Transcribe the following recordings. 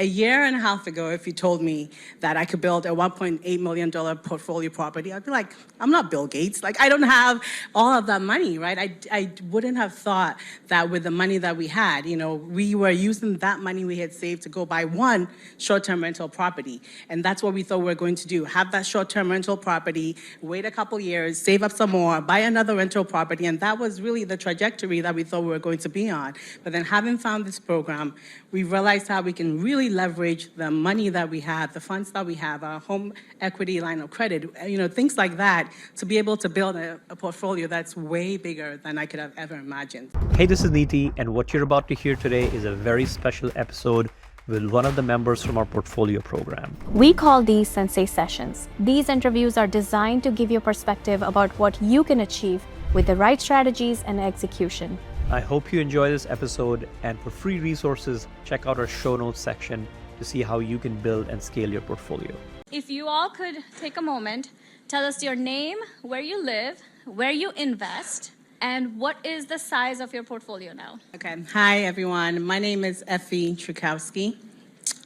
A year and a half ago, if you told me that I could build a $1.8 million portfolio property, I'd be like, I'm not Bill Gates. Like, I don't have all of that money, right? I wouldn't have thought that with the money that we had, we were using that money we had saved to go buy one short-term rental property. And that's what we thought we were going to do. Have that short-term rental property, wait a couple years, save up some more, buy another rental property. And that was really the trajectory that we thought we were going to be on. But then having found this program, we realized how we can really leverage the money that we have, the funds that we have, our home equity line of credit, things like that, to be able to build a portfolio that's way bigger than I could have ever imagined. Hey, this is Neeti, and what you're about to hear today is a very special episode with one of the members from our portfolio program. We call these Sensei Sessions. These interviews are designed to give you perspective about what you can achieve with the right strategies and execution. I hope you enjoy this episode, and for free resources, check out our show notes section to see how you can build and scale your portfolio. If you all could take a moment, tell us your name, where you live, where you invest, and what is the size of your portfolio now? Okay. Hi, everyone. My name is Effie Trukowski.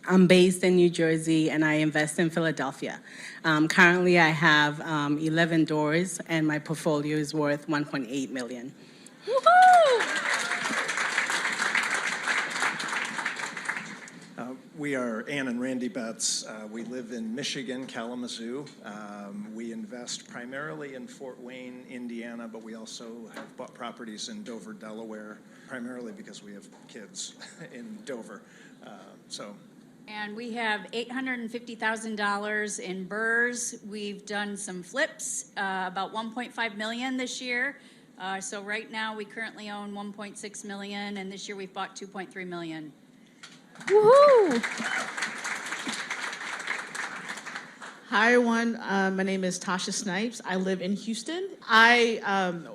I'm based in New Jersey, and I invest in Philadelphia. Currently, I have 11 doors, and my portfolio is worth $1.8 million. We are Ann and Randy Betts. We live in Michigan, Kalamazoo. We invest primarily in Fort Wayne, Indiana, but we also have bought properties in Dover, Delaware, primarily because we have kids in Dover. And we have $850,000 in BRRRRs. We've done some flips, about $1.5 million this year. So right now we currently own $1.6 million, and this year we've bought $2.3 million. Woohoo! Hi everyone, my name is Tasha Snipes. I live in Houston.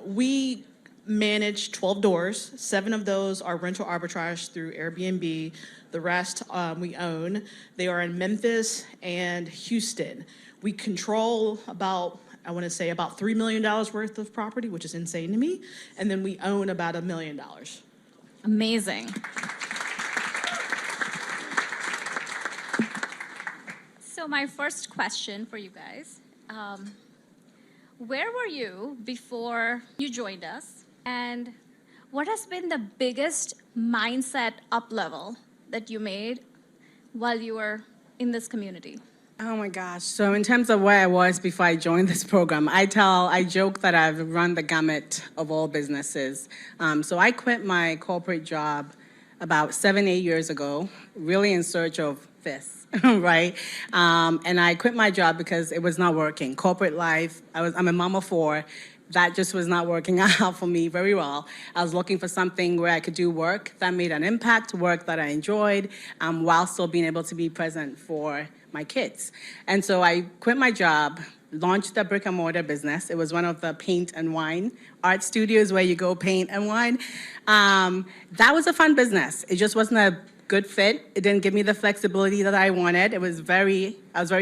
We manage 12 doors. 7 of those are rental arbitrage through Airbnb. The rest we own. They are in Memphis and Houston. We control about $3 million worth of property, which is insane to me. And then we own about $1 million. Amazing. So my first question for you guys, where were you before you joined us? And what has been the biggest mindset up-level that you made while you were in this community? Oh my gosh. So in terms of where I was before I joined this program, I joke that I've run the gamut of all businesses. So I quit my corporate job about 7-8 years ago, really in search of this. Right? And I quit my job because it was not working. Corporate life, I'm a mom of 4. That just was not working out for me very well. I was looking for something where I could do work that made an impact, work that I enjoyed, while still being able to be present for my kids. And so I quit my job, launched a brick and mortar business. It was one of the paint and wine art studios where you go paint and wine. That was a fun business. It just wasn't a good fit. It didn't give me the flexibility that I wanted. I was very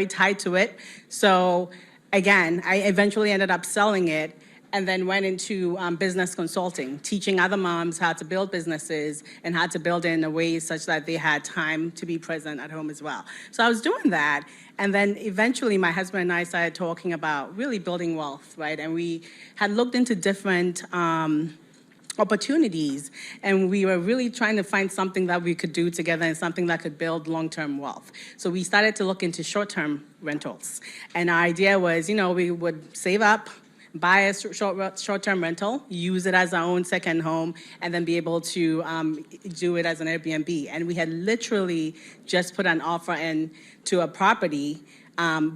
tied to it. So again, I eventually ended up selling it and then went into business consulting, teaching other moms how to build businesses and how to build it in a way such that they had time to be present at home as well. So I was doing that. And then eventually my husband and I started talking about really building wealth, right? And we had looked into different opportunities, and we were really trying to find something that we could do together and something that could build long-term wealth. So we started to look into short-term rentals. And our idea was, we would save up, buy a short-term rental, use it as our own second home, and then be able to do it as an Airbnb. And we had literally just put an offer in to a property.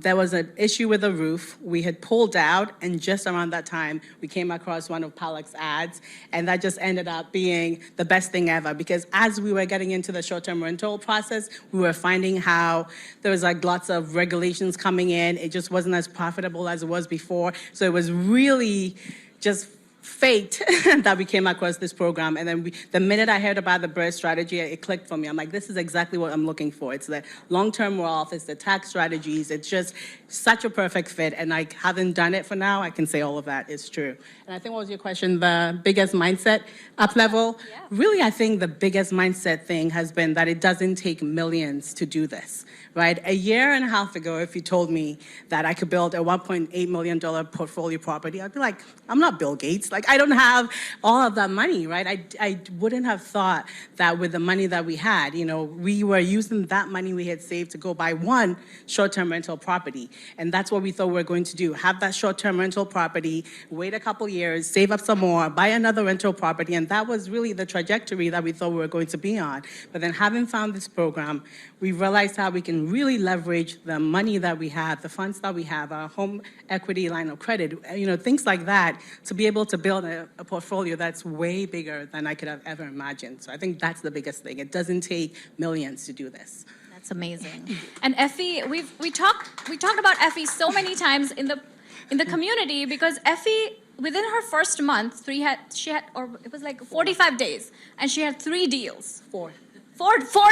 There was an issue with the roof. We had pulled out, and just around that time, we came across one of Palak's ads, and that just ended up being the best thing ever, because as we were getting into the short-term rental process, we were finding how there was lots of regulations coming in. It just wasn't as profitable as it was before. So it was really just fate that we came across this program. And then the minute I heard about the BRRRR strategy, it clicked for me. I'm like, this is exactly what I'm looking for. It's the long-term wealth, it's the tax strategies. It's just such a perfect fit. And I haven't done it for now. I can say all of that is true. And I think, what was your question? The biggest mindset up level? Yeah. Really, I think the biggest mindset thing has been that it doesn't take millions to do this, right? A year and a half ago, if you told me that I could build a $1.8 million portfolio property, I'd be like, I'm not Bill Gates. Like, I don't have all of that money, right? I wouldn't have thought that with the money that we had, we were using that money we had saved to go buy one short-term rental property. And that's what we thought we were going to do. Have that short-term rental property, wait a couple years, save up some more, buy another rental property. And that was really the trajectory that we thought we were going to be on. But then having found this program, we realized how we can really leverage the money that we have, the funds that we have, our home equity line of credit, things like that, to be able to build a portfolio that's way bigger than I could have ever imagined. So I think that's the biggest thing. It doesn't take millions to do this. That's amazing. And Effie, we talked about Effie so many times in the community, because Effie, within her first month, it was like 45 days, and she had 3 deals. Four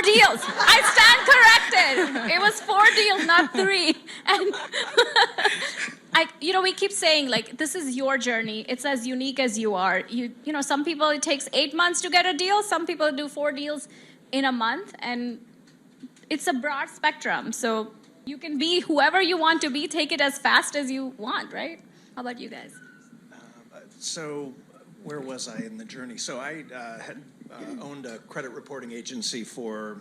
deals. I stand corrected. It was 4 deals, not 3. And we keep saying, like, this is your journey. It's as unique as you are. Some people, it takes 8 months to get a deal. Some people do 4 deals in a month, and it's a broad spectrum. So you can be whoever you want to be. Take it as fast as you want, right? How about you guys? So where was I in the journey? So I had owned a credit reporting agency for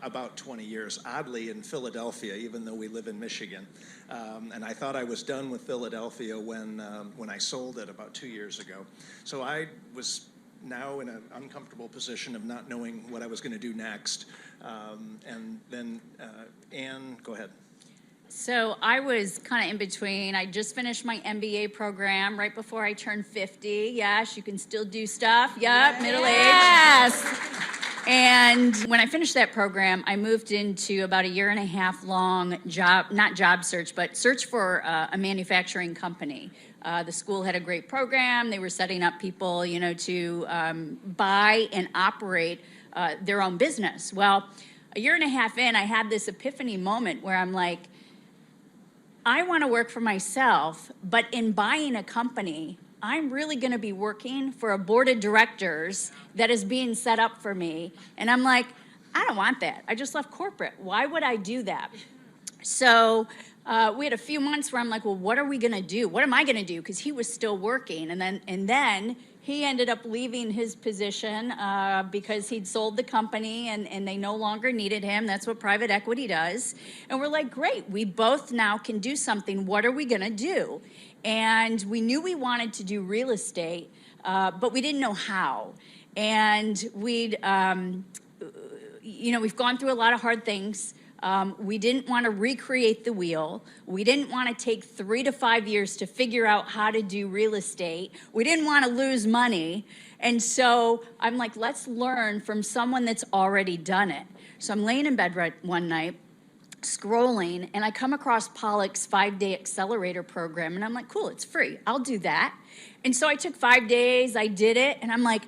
about 20 years, oddly in Philadelphia, even though we live in Michigan. And I thought I was done with Philadelphia when I sold it about 2 years ago. So I was now in an uncomfortable position of not knowing what I was going to do next. And then, Anne, go ahead. So I was kind of in between. I just finished my MBA program right before I turned 50. Yes, you can still do stuff. Yep, middle age. Yes. And when I finished that program, I moved into about a 1.5 year long not job search, but search for a manufacturing company. The school had a great program. They were setting up people, to buy and operate their own business. Well, a 1.5 years in, I had this epiphany moment where I'm like, I want to work for myself, but in buying a company, I'm really going to be working for a board of directors that is being set up for me. And I'm like, I don't want that. I just left corporate. Why would I do that? So we had a few months where I'm like, well, what are we going to do? What am I going to do? Because he was still working. And then he ended up leaving his position because he'd sold the company and they no longer needed him. That's what private equity does. And we're like, great, we both now can do something. What are we going to do? And we knew we wanted to do real estate, but we didn't know how. And we've gone through a lot of hard things. We didn't want to recreate the wheel. We didn't want to take 3 to 5 years to figure out how to do real estate. We didn't want to lose money. And so I'm like, let's learn from someone that's already done it. So I'm laying in bed one night, scrolling, and I come across Pollock's 5-day accelerator program. And I'm like, cool, it's free. I'll do that. And so I took 5 days. I did it. And I'm like,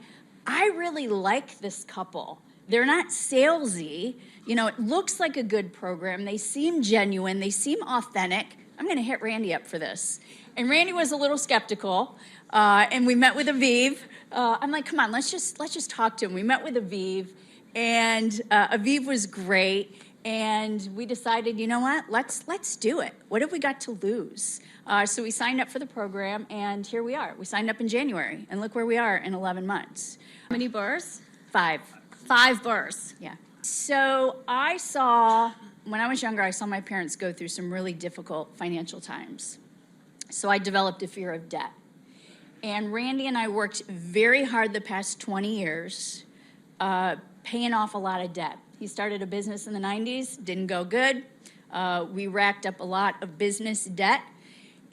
I really like this couple. They're not salesy. It looks like a good program. They seem genuine. They seem authentic. I'm going to hit Randy up for this. And Randy was a little skeptical. And we met with Aviv. I'm like, come on, let's just talk to him. We met with Aviv. And Aviv was great. And we decided, you know what? Let's do it. What have we got to lose? So we signed up for the program, and here we are. We signed up in January, and look where we are in 11 months. How many BRRRRs? 5. 5 BRRRRs. Yeah. So when I was younger, I saw my parents go through some really difficult financial times. So I developed a fear of debt. And Randy and I worked very hard the past 20 years, paying off a lot of debt. He started a business in the 90s, didn't go good. We racked up a lot of business debt,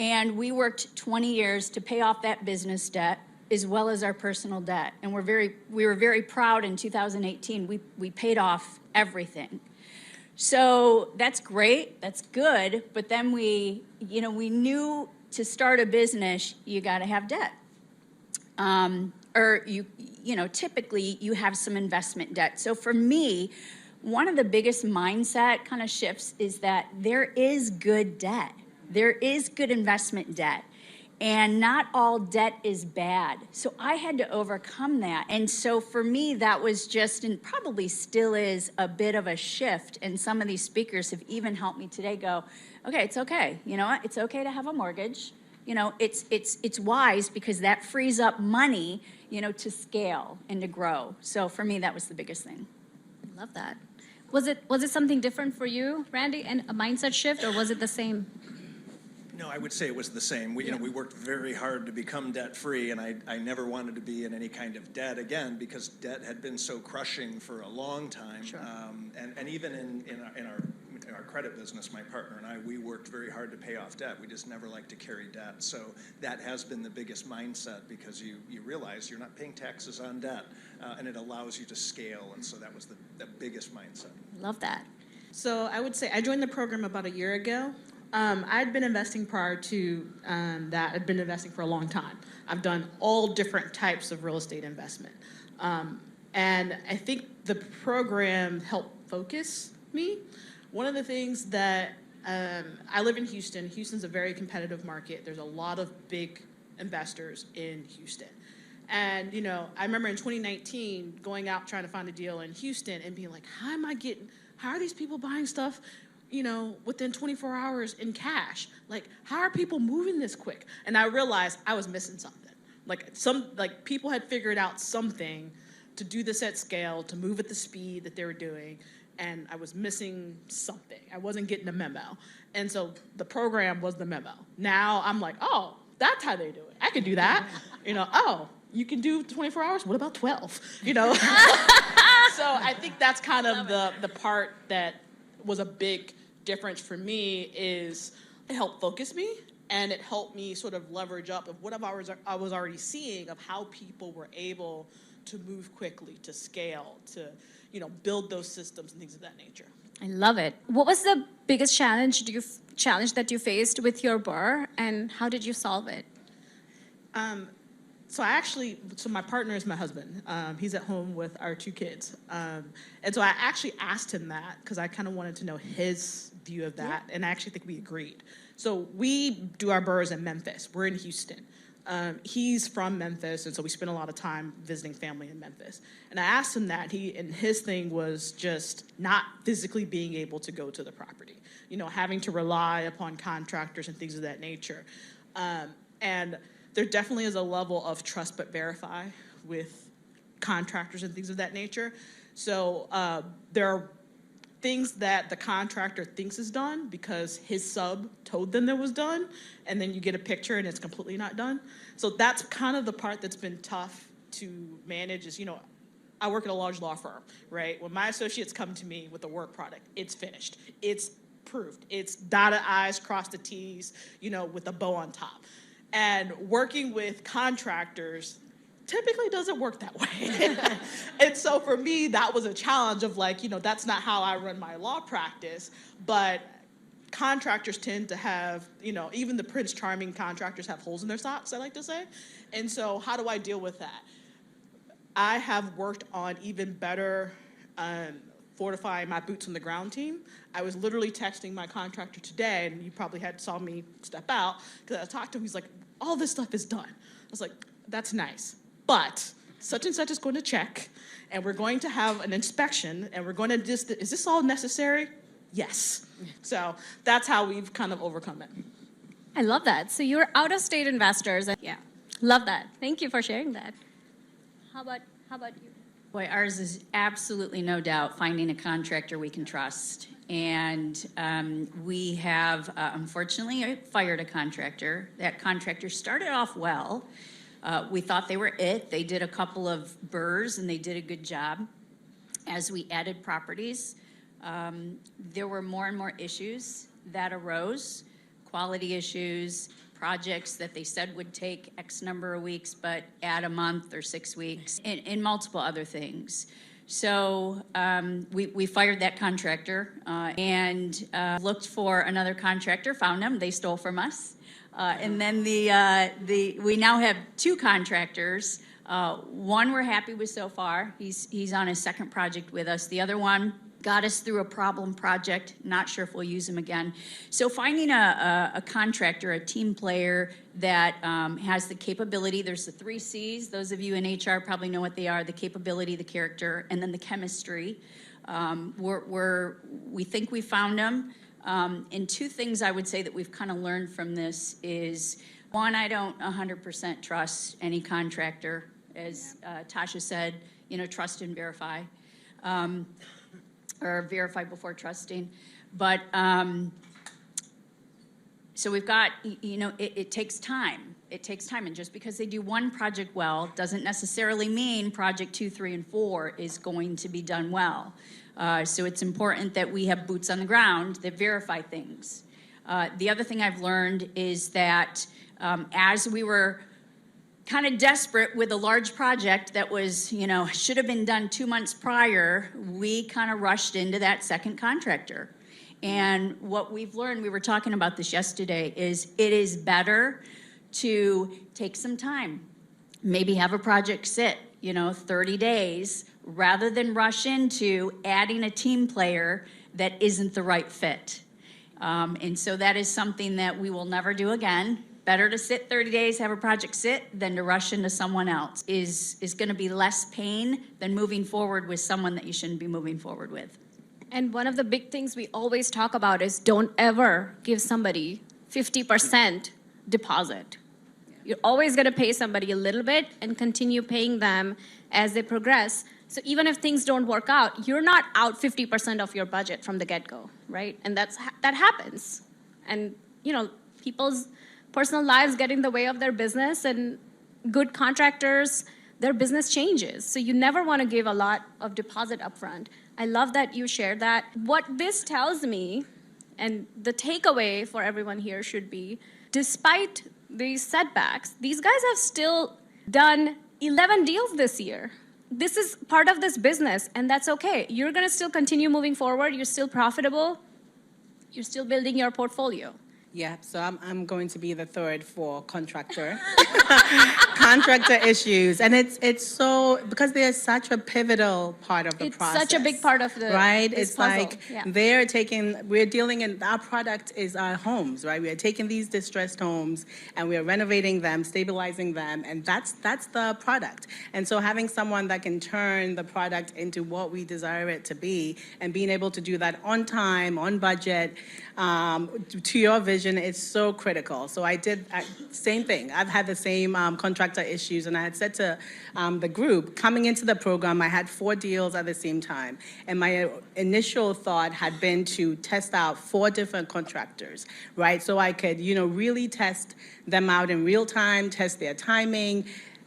and we worked 20 years to pay off that business debt as well as our personal debt. And we were very proud in 2018. We paid off everything. So that's great, that's good, but then we knew to start a business, you gotta have debt. or typically you have some investment debt. So for me, one of the biggest mindset kind of shifts is that there is good debt. There is good investment debt. And not all debt is bad. So I had to overcome that. And so for me, that was just, and probably still is, a bit of a shift. And some of these speakers have even helped me today go, okay, it's okay. You know what? It's okay to have a mortgage. It's wise because that frees up money, to scale and to grow. So for me, that was the biggest thing. I love that. Was it something different for you, Randy, and a mindset shift, or was it the same? No, I would say it was the same. We worked very hard to become debt-free, and I never wanted to be in any kind of debt again because debt had been so crushing for a long time. Sure. And even in our credit business, my partner and I, we worked very hard to pay off debt. We just never liked to carry debt. So that has been the biggest mindset because you realize you're not paying taxes on debt, and it allows you to scale. And so that was the biggest mindset. Love that. So I would say I joined the program about a year ago. I'd been investing prior to that. I'd been investing for a long time. I've done all different types of real estate investment. And I think the program helped focus me. One of the things that I live in Houston. Houston's a very competitive market. There's a lot of big investors in Houston. And, I remember in 2019 going out trying to find a deal in Houston and being like, how are these people buying stuff within 24 hours in cash? Like, how are people moving this quick? And I realized I was missing something. Like people had figured out something to do this at scale, to move at the speed that they were doing, and I was missing something. I wasn't getting a memo. And so the program was the memo. Now I'm like, oh, that's how they do it. I can do that. Oh, you can do 24 hours? What about 12? So I think that's kind of the part that was a big difference for me. Is it helped focus me, and it helped me sort of leverage up of what I was already seeing of how people were able to move quickly, to scale, to build those systems and things of that nature. I love it. What was the biggest challenge that you faced with your burr, and how did you solve it? So my partner is my husband. He's at home with our 2 kids. And so I actually asked him that because I kind of wanted to know his view of that. And I actually think we agreed. So we do our burrs in Memphis. We're in Houston. He's from Memphis, and so we spend a lot of time visiting family in Memphis. And I asked him that, and his thing was just not physically being able to go to the property, having to rely upon contractors and things of that nature. And there definitely is a level of trust but verify with contractors and things of that nature. So there are things that the contractor thinks is done because his sub told them that was done, and then you get a picture and it's completely not done. So that's kind of the part that's been tough to manage is, I work at a large law firm, right? When my associates come to me with a work product, it's finished. It's proved. It's dotted I's, crossed the T's, with a bow on top. And working with contractors typically doesn't work that way. And so for me, that was a challenge of that's not how I run my law practice, but contractors tend to have, even the Prince Charming contractors have holes in their socks, I like to say. And so how do I deal with that? I have worked on even better fortifying my boots on the ground team. I was literally texting my contractor today, and you probably saw me step out, because I talked to him, he's like, all this stuff is done. I was like, that's nice, but such and such is going to check, and we're going to have an inspection, and we're going to is this all necessary? Yes. So that's how we've kind of overcome it. I love that. So you're out-of-state investors. Yeah, love that. Thank you for sharing that. How about you? Boy, ours is absolutely no doubt finding a contractor we can trust. And we have, unfortunately, fired a contractor. That contractor started off well. We thought they were it. They did a couple of burrs, and they did a good job. As we added properties, there were more and more issues that arose, quality issues, projects that they said would take X number of weeks, but add a month or 6 weeks, and multiple other things. So we fired that contractor and looked for another contractor, found them, they stole from us. And then we now have 2 contractors. One we're happy with so far. He's on his second project with us. The other one got us through a problem project. Not sure if we'll use him again. So finding a contractor, a team player that has the capability. There's the 3 C's. Those of you in HR probably know what they are: the capability, the character, and then the chemistry. We think we found them. And 2 things I would say that we've kind of learned from this is, one, I don't 100% trust any contractor. As Tasha said, trust and verify, or verify before trusting. But so we've got, it takes time. It takes time, and just because they do one project well doesn't necessarily mean project 2, 3, and 4 is going to be done well. So it's important that we have boots on the ground that verify things. The other thing I've learned is that as we were kind of desperate with a large project that was, should have been done 2 months prior, we kind of rushed into that second contractor. And what we've learned, we were talking about this yesterday, is it is better to take some time, maybe have a project sit, 30 days, rather than rush into adding a team player that isn't the right fit. And so that is something that we will never do again. Better to sit 30 days, have a project sit, than to rush into someone else. Is going to be less pain than moving forward with someone that you shouldn't be moving forward with. And one of the big things we always talk about is don't ever give somebody 50% deposit. You're always going to pay somebody a little bit and continue paying them as they progress. So even if things don't work out, you're not out 50% of your budget from the get-go, right? And that happens. And, people's personal lives get in the way of their business, and good contractors, their business changes. So you never want to give a lot of deposit upfront. I love that you shared that. What this tells me, and the takeaway for everyone here should be, despite these setbacks, these guys have still done 11 deals this year. This is part of this business, and that's okay. You're going to still continue moving forward. You're still profitable. You're still building your portfolio. Yeah, so I'm going to be the third for contractor issues, and it's so, because they're such a pivotal part of the process. It's such a big part of the right. This it's puzzle. like Yeah. we're dealing in, our product is our homes, right? We are taking these distressed homes and we are renovating them, stabilizing them, and that's the product. And so having someone that can turn the product into what we desire it to be, and being able to do that on time, on budget, to your vision, it's so critical. So same thing. I've had the same contractor issues, and I had said to the group, coming into the program, I had 4 deals at the same time. And my initial thought had been to test out 4 different contractors, right? So I could, really test them out in real time, test their timing.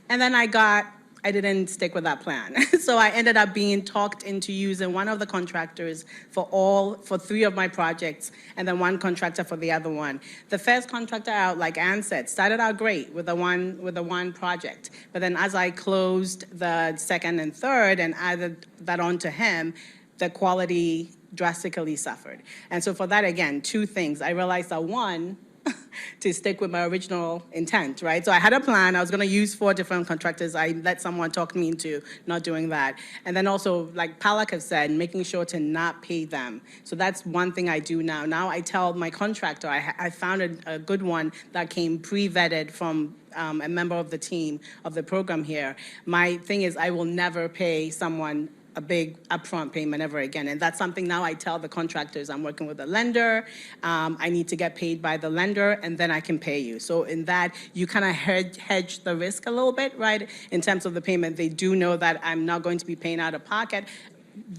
And then I didn't stick with that plan. So I ended up being talked into using one of the contractors for 3 of my projects, and then 1 contractor for the other one. The first contractor out, like Ann said, started out great with the one project. But then as I closed the second and third and added that onto him, the quality drastically suffered. And so for that, again, 2 things. I realized that, one, to stick with my original intent, right? So I had a plan. I was going to use 4 different contractors. I let someone talk me into not doing that. And then also, like Palak has said, making sure to not pay them. So that's one thing I do now. Now I tell my contractor, I found a good one that came pre-vetted from a member of the team of the program here. My thing is, I will never pay someone a big upfront payment ever again. And that's something now I tell the contractors, I'm working with a lender, I need to get paid by the lender, and then I can pay you. So in that, you kind of hedge the risk a little bit, right? In terms of the payment, they do know that I'm not going to be paying out of pocket.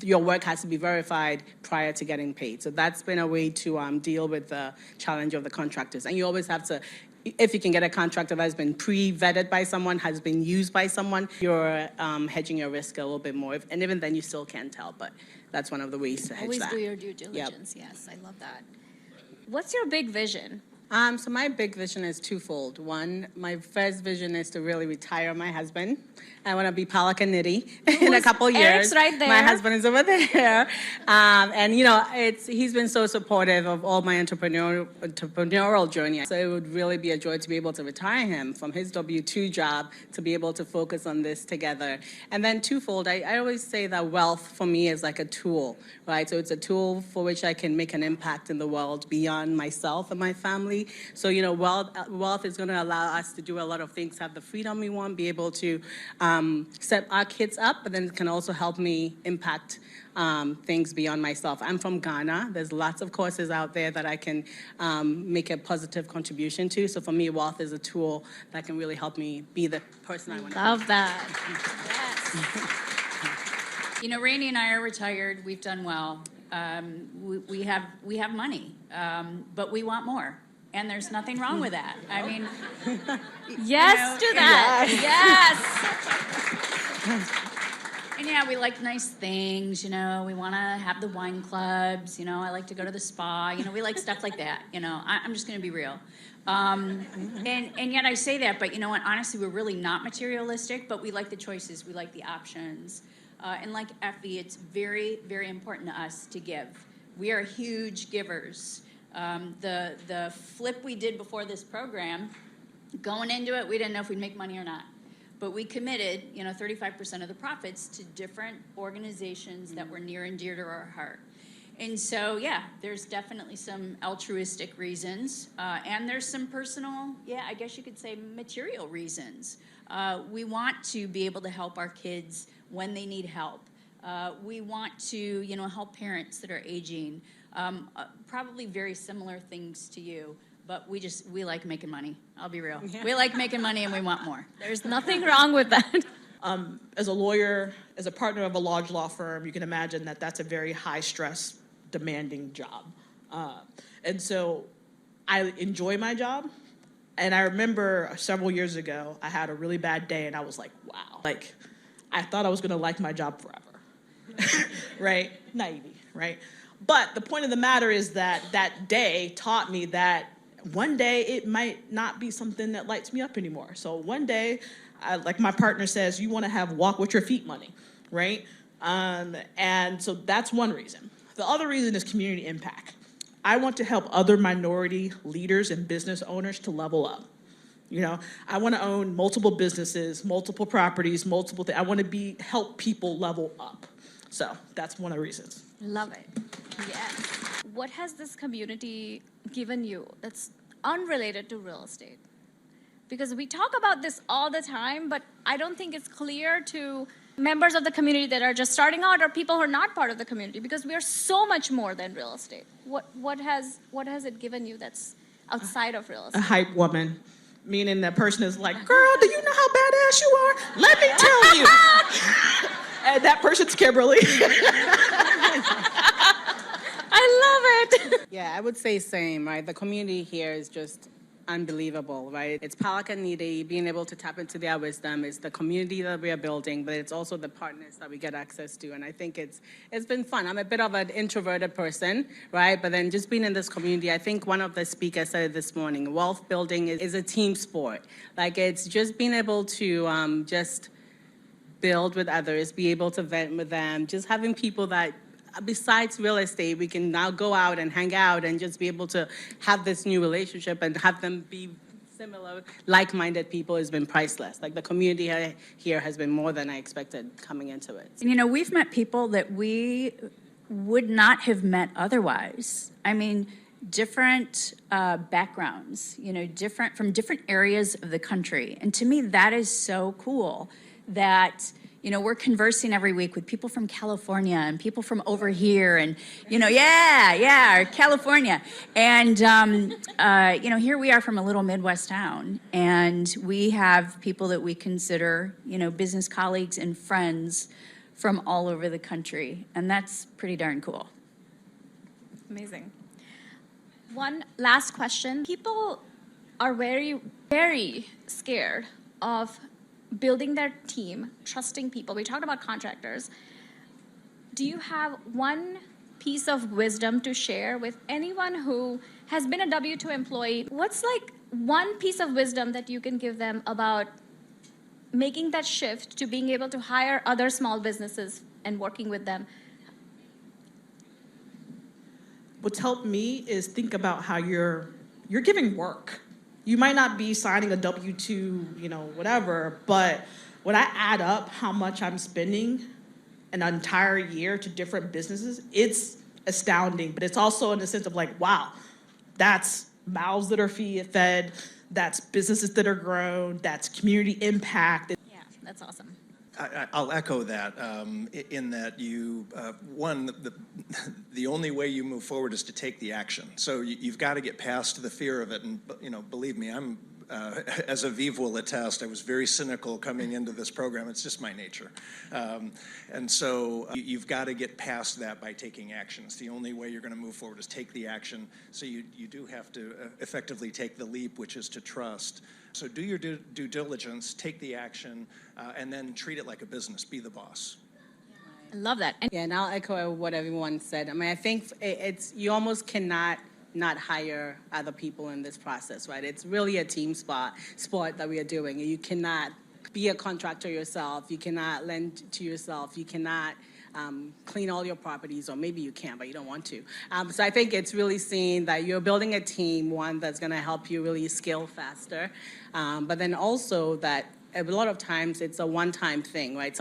Your work has to be verified prior to getting paid. So that's been a way to deal with the challenge of the contractors. And you always have to, if you can get a contractor that has been pre-vetted by someone, has been used by someone, you're hedging your risk a little bit more. And even then, you still can't tell, but that's one of the ways to hedge Always that. do your due diligence. Yes, I love that. What's your big vision? So my big vision is twofold. One, my first vision is to really retire my husband. I want to be Palaka Nitty in a couple years. Eric's right there. My husband is over there. And he's been so supportive of all my entrepreneurial journey. So it would really be a joy to be able to retire him from his W-2 job to be able to focus on this together. And then twofold, I always say that wealth for me is like a tool, right? So it's a tool for which I can make an impact in the world beyond myself and my family. So, wealth is going to allow us to do a lot of things, have the freedom we want, be able to set our kids up, but then it can also help me impact things beyond myself. I'm from Ghana. There's lots of courses out there that I can make a positive contribution to. So for me, wealth is a tool that can really help me be the person I want to be. Love that. Yes. Rainey and I are retired. We've done well. We have money, but we want more. And there's nothing wrong with that. I mean, Yes to that. Yes. and yeah, we like nice things, we want to have the wine clubs, I like to go to the spa, we like stuff like that, I'm just going to be real. And yet I say that, but honestly, we're really not materialistic, but we like the choices, we like the options. And like Effie, it's very, very important to us to give. We are huge givers. The flip we did before this program, going into it, we didn't know if we'd make money or not. But we committed, 35% of the profits to different organizations that were near and dear to our heart. And so, yeah, there's definitely some altruistic reasons. And there's some personal, I guess you could say material reasons. We want to be able to help our kids when they need help. We want to, help parents that are aging. Probably very similar things to you, but we like making money. I'll be real. We like making money and we want more. There's nothing wrong with that. As a lawyer, as a partner of a large law firm, you can imagine that that's a very high-stress, demanding job. And so I enjoy my job. And I remember several years ago, I had a really bad day, and I was like, wow. Like, I thought I was going to like my job forever, right? Naivety, right? But the point of the matter is that that day taught me that one day it might not be something that lights me up anymore. So one day, like my partner says, you want to have walk with your feet money, right? And so that's one reason. The other reason is community impact. I want to help other minority leaders and business owners to level up. I want to own multiple businesses, multiple properties, multiple things. I want to help people level up. So that's one of the reasons. Love it. Yes. What has this community given you that's unrelated to real estate? Because we talk about this all the time, but I don't think it's clear to members of the community that are just starting out or people who are not part of the community, because we are so much more than real estate. What has it given you that's outside of real estate? A hype woman. Meaning that person is like, girl, do you know how badass you are? Let me tell you. And that person's Kimberly. I love it. Yeah, I would say same, right? The community here is just unbelievable, right? It's Palaka Nidi, being able to tap into their wisdom. It's the community that we are building, but it's also the partners that we get access to. And I think it's been fun. I'm a bit of an introverted person, right? But then just being in this community, I think one of the speakers said it this morning, wealth building is a team sport. Like, it's just being able to just build with others, be able to vent with them, just having people that, besides real estate, we can now go out and hang out and just be able to have this new relationship and have them be similar, like-minded people has been priceless. Like, the community here has been more than I expected coming into it. We've met people that we would not have met otherwise. I mean, different backgrounds, from different areas of the country. And to me, that is so cool that we're conversing every week with people from California and people from over here and, California. And, here we are from a little Midwest town, and we have people that we consider, business colleagues and friends from all over the country. And that's pretty darn cool. Amazing. One last question. People are very, very scared of building their team, trusting people. We talked about contractors. Do you have one piece of wisdom to share with anyone who has been a W-2 employee? What's like one piece of wisdom that you can give them about making that shift to being able to hire other small businesses and working with them? What's helped me is think about how you're giving work. You might not be signing a W-2, whatever, but when I add up how much I'm spending an entire year to different businesses, it's astounding. But it's also in the sense of like, wow, that's mouths that are fed, that's businesses that are grown, that's community impact. Yeah, that's awesome. I'll echo that in that the only way you move forward is to take the action. So you've got to get past the fear of it. And, believe me, I'm, as Aviv will attest, I was very cynical coming into this program. It's just my nature. And so you've got to get past that by taking action. It's the only way you're going to move forward is take the action. So you do have to effectively take the leap, which is to trust. So do your due diligence, take the action, and then treat it like a business. Be the boss. I love that. And Yeah, and I'll echo what everyone said. I mean, I think it's you almost cannot not hire other people in this process, right? It's really a team sport that we are doing. You cannot be a contractor yourself. You cannot lend to yourself. You cannot clean all your properties, or maybe you can, but you don't want to. So I think it's really seeing that you're building a team, one that's going to help you really scale faster, but then also that a lot of times it's a one-time thing, right?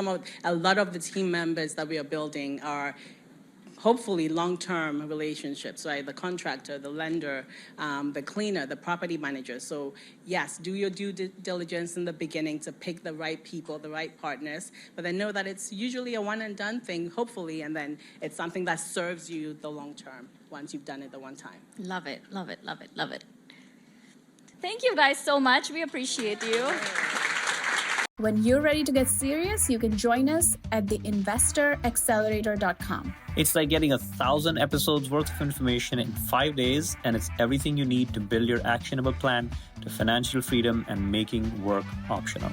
A lot of the team members that we are building are hopefully long-term relationships, right? The contractor, the lender, the cleaner, the property manager. So yes, do your due diligence in the beginning to pick the right people, the right partners, but then know that it's usually a one and done thing, hopefully, and then it's something that serves you the long term once you've done it the one time. love it, love it, love it, love it. Thank you guys so much. We appreciate you. When you're ready to get serious, you can join us at theinvestoraccelerator.com. It's like getting 1,000 episodes worth of information in 5 days, and it's everything you need to build your actionable plan to financial freedom and making work optional.